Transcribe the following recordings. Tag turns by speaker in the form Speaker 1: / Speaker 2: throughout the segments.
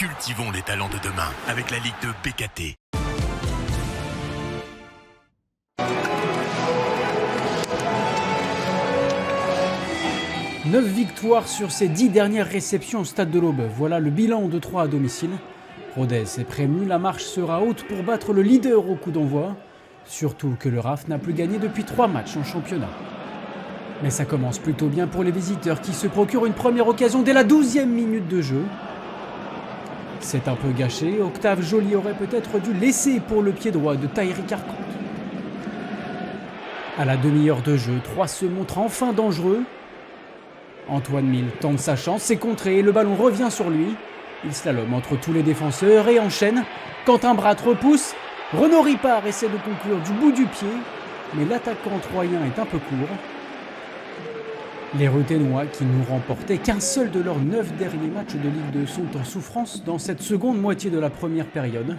Speaker 1: Cultivons les talents de demain avec la Ligue 2 BKT.
Speaker 2: Neuf victoires sur ses 10 dernières réceptions au Stade de l'Aube. Voilà le bilan de 3 à domicile. Rodez est prévenu, la marche sera haute pour battre le leader au coup d'envoi. Surtout que le RAF n'a plus gagné depuis 3 matchs en championnat. Mais ça commence plutôt bien pour les visiteurs qui se procurent une première occasion dès la 12e minute de jeu. C'est un peu gâché, Octave Joly aurait peut-être dû laisser pour le pied droit de Tahiri Carconte. À la demi-heure de jeu, 3 se montrent enfin dangereux. Antoine Mille tente sa chance, c'est contré et le ballon revient sur lui. Il slalome entre tous les défenseurs et enchaîne. Quentin Bratt repousse. Renaud Ripard essaie de conclure du bout du pied, mais l'attaquant troyen est un peu court. Les Ruthénois, qui n'ont remporté qu'un seul de leurs 9 derniers matchs de Ligue 2, sont en souffrance dans cette seconde moitié de la première période.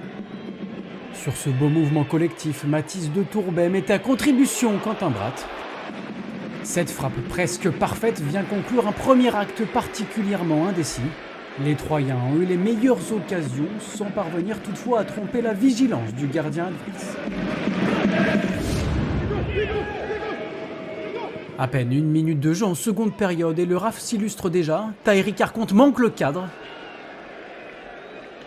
Speaker 2: Sur ce beau mouvement collectif, Mathis de Tourbet met à contribution Quentin Bratt. Cette frappe presque parfaite vient conclure un premier acte particulièrement indécis. Les Troyens ont eu les meilleures occasions, sans parvenir toutefois à tromper la vigilance du gardien adverse. À peine 1 minute de jeu en seconde période et le RAF s'illustre déjà. Tahiri Carconte manque le cadre.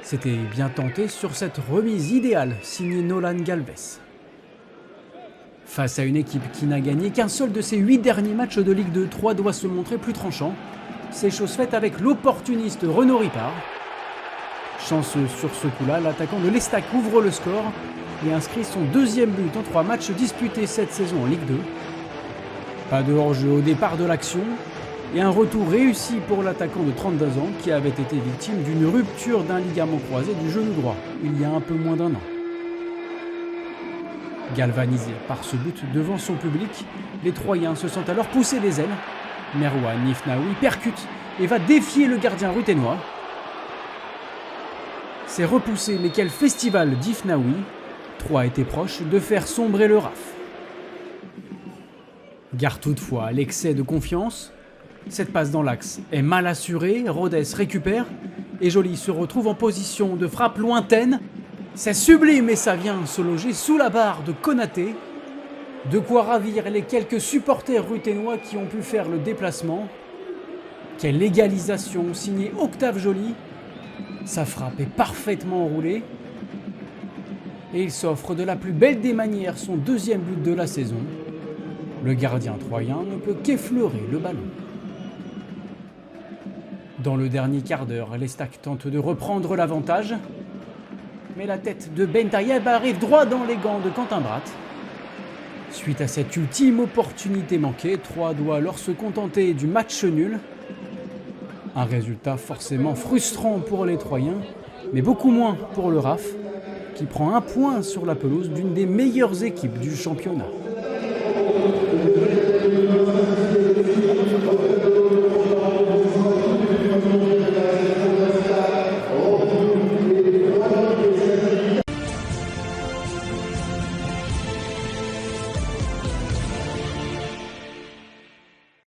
Speaker 2: C'était bien tenté sur cette remise idéale signée Nolan Galvez. Face à une équipe qui n'a gagné qu'un seul de ses 8 derniers matchs de Ligue 2, 3 doit se montrer plus tranchant. C'est chose faite avec l'opportuniste Renaud Ripard. Chanceux sur ce coup-là, l'attaquant de l'Estac ouvre le score et inscrit son 2e but en 3 matchs disputés cette saison en Ligue 2. Pas de hors-jeu au départ de l'action et un retour réussi pour l'attaquant de 32 ans qui avait été victime d'une rupture d'un ligament croisé du genou droit il y a un peu moins d'1 an. Galvanisé par ce but devant son public, les Troyens se sentent alors pousser des ailes. Merwan Ifnaoui percute et va défier le gardien ruthénois. C'est repoussé, mais quel festival d'Ifnaoui. 3 étaient proches de faire sombrer le RAF. Gare toutefois à l'excès de confiance. Cette passe dans l'axe est mal assurée, Rodez récupère et Joly se retrouve en position de frappe lointaine. C'est sublime et ça vient se loger sous la barre de Konaté. De quoi ravir les quelques supporters ruthénois qui ont pu faire le déplacement. Quelle égalisation signée Octave Joly. Sa frappe est parfaitement enroulée. Et il s'offre de la plus belle des manières son 2e but de la saison. Le gardien troyen ne peut qu'effleurer le ballon. Dans le dernier quart d'heure, l'Estac tente de reprendre l'avantage. Mais la tête de Ben Taïeb arrive droit dans les gants de Quentin Bratt. Suite à cette ultime opportunité manquée, 3 doit alors se contenter du match nul. Un résultat forcément frustrant pour les Troyens, mais beaucoup moins pour le RAF, qui prend 1 point sur la pelouse d'une des meilleures équipes du championnat.